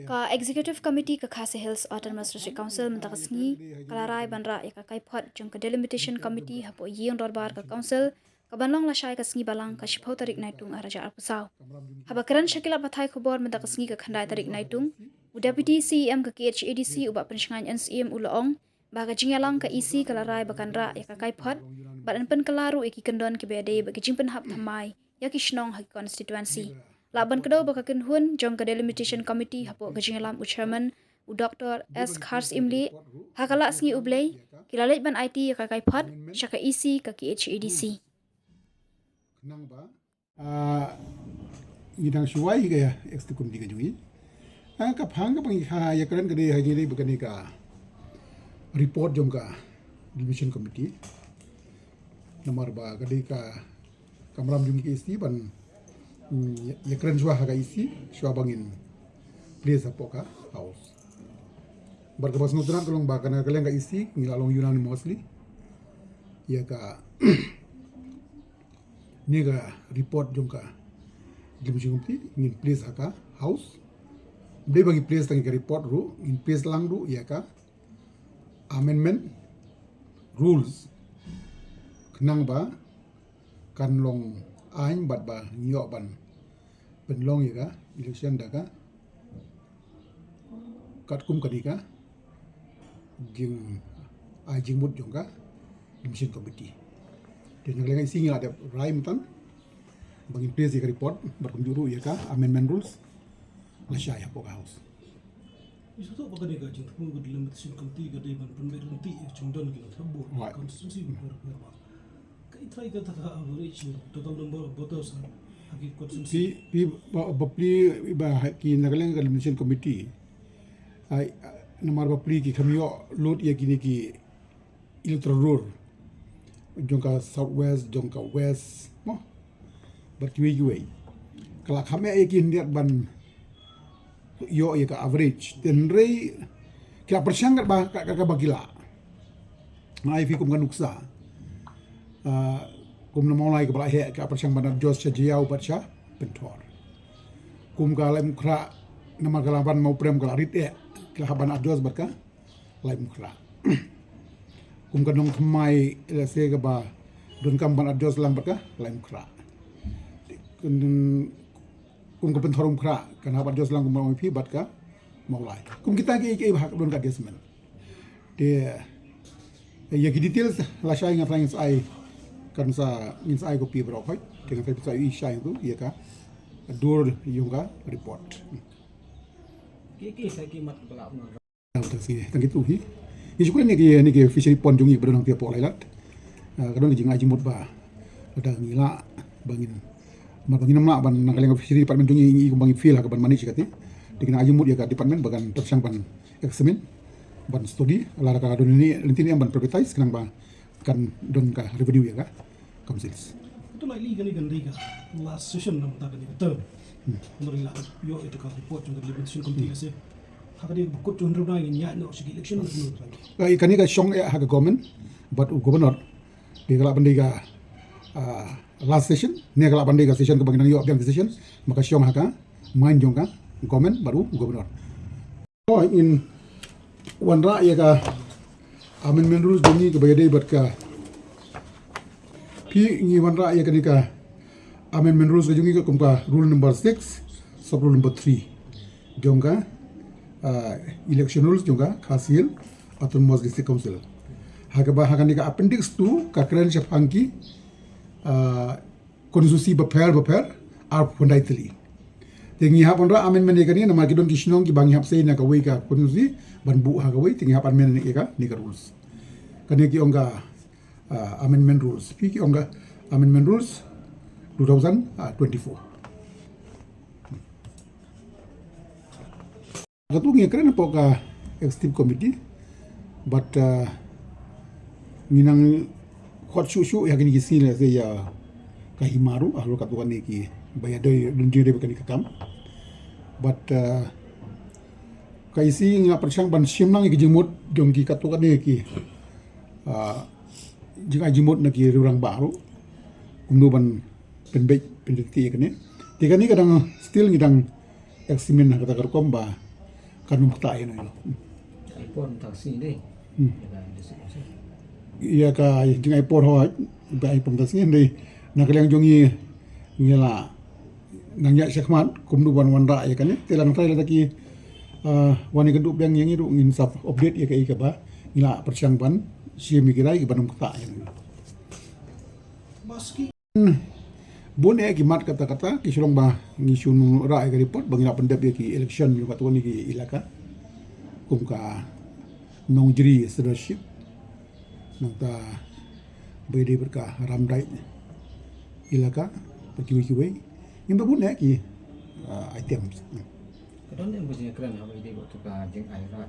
Ka Executive Committee ka Khasi Hills Autonomous District Council mentakasngi kalarai banra ya ka kaipot jong ka Delimitation Committee hapo yiang dorbar ka council ka banlong la syai ka sngi balang ka shipau tarik naitung araja arpusau. Haba keran syakila batai khobor mentakasngi ka khandai tarik naitung u Deputy CEM ka KHADC uba pensyangan NCM ulaong baga jingyalang ka EC kalarai bakanra ya ka kaipot badan pen kelaru iki kendon ki bede bagi jingpen hap thamai ya ki shnong ha constituency. Laban kedua bakakin hun jong ka Delimitation Committee hapo kajingalam u chairman u Dr. S. Khars Imli hakala sngi ublay kilalit ban IT ka kaipot syaka EC ka KHADC. Nang ba idang shuai ga executive committee ga jui ka phang ka pang ha ya karan ga de ha ni bagani ka report jong ka Delimitation Committee nomor ba ga de ka kamram jung ki isi ban ya karan jua ha ga isi shwa bangin place apoka house bar ka bas nutran kolong ba kana kaleng ga isi ngilalong unanimously ya ka nega report jongka Delimitation Committee in place haka house be bagi place tangi report ru in place lang ru ya ka amendment rules kenang ba kan long ain bat ba nyok ban penlong ya ka election daga kat kum kadika jing jing mut jongka Delimitation Committee dan yang lain singa ada rhyme tan bagi place ya report berkunjuru ya ka amendment rules lasya ya poka house isu tu apa kena kaji pun ke Delimitation Committee ke depan pemberhenti cungdon ke thabur konstitusi berapa kai try ke tak average total number of voters haki konstitusi bapli ba ki nagaleng ka Delimitation Committee ai nomor bapli ki khamyo load ya kini ki electoral roll jongka southwest jongka west mo berkiwi kiwi kalau kami yakin dia ban yo ya ka average dan rei kira persangkat ba ka bagila mai fi kum kanuksa kum na mulai ke bala he ka persang ban jos chajiau bacha pentor kum galem kra nama galaban mau prem galarit e kila ban adjos barka laim kra kum kanong kemai lese ke ba don kam ban adjos lang barka laim kra kum ke pentorum kra kan habat jos lang mau pi bat ka maulai kum kita ke hak don ka desmen de ya ki details la shai nga thanks ai kan sa ins ai ko pi bro khoi dengan fa sa i shai tu ya ka dur yoga report ke sai ki mat bala na tak si tang itu hi isu ko ni ki fishery pond jungi bro nang tia po lailat kadon ki jingai jimut ba ada ngila bangin bangin namla ban nang fishery department jungi i ko bangi feel ka ban manage kati dikina ajimut ya ka department bagan tersang ban examine ban study ala ka don ni lintini ban prioritize kanang ba kan don ka revenue ya ka councils itu lagi gani ka last session nam ta gani term menurut yo itu ka report jong Delimitation Committee se hakadi bukut jong ru nang nya no sigi election no ikani ka shong ya ha government but governor di kala bandiga last session ni kala bandiga session ka banginang yo biang session maka shong ha ka main jong ka government baru governor oh in wanra ya ka amendment rules dungi ke bayade bat ka pi ngi wanra ya ka amendment rules jungi ka kumka rule number 6 sub rule number 3 jongka election rules jongka Khasi Hills Autonomous District Council hakaba hakani ka appendix 2 ka kren shapangki konstitusi bapher ar fundaitli tingi hapon ra amendment ni nama kidon kishnong ki bangi hapse na ka wei ka konstitusi ban bu ha ka wei tingi hapan men ni ka rules kani ki onga amendment rules pi ki onga amendment rules 2024 katu ngi kren po ka executive committee but minang khot shu ya kini kisi le se ya kahimaru ahlo katu kan ki bayado dunjire bekani kakam but kaisi nga persang ban simnang ki jimut dongki katu kan ki jika jimut na ki rurang baru kumdo ban penbek pendeti kan ni kadang still ngidang eksimin kata kerkom ba kanum kta ino yo iPhone taksi deh. iya ka jing iPod ho ba iPod tas ni nak yang jongi ngela nangya syakmat kumdu wan ra ya kan telang trai lagi wani kendu bang yang itu ngin sap update ya kai ka ba ngila persiang ban si mikirai ke banum kta ya Maski bon e kimat kata-kata ki sulong ba ngisun ra ka report bangila pendap ya ki election yu ka tuan ki ilaka kum ka nong jiri leadership nong ta bede berka ramdai ilaka perkiwi-kiwi yang babun e ki items Kadang dia punya keren apa ide waktu ka jeng air lah.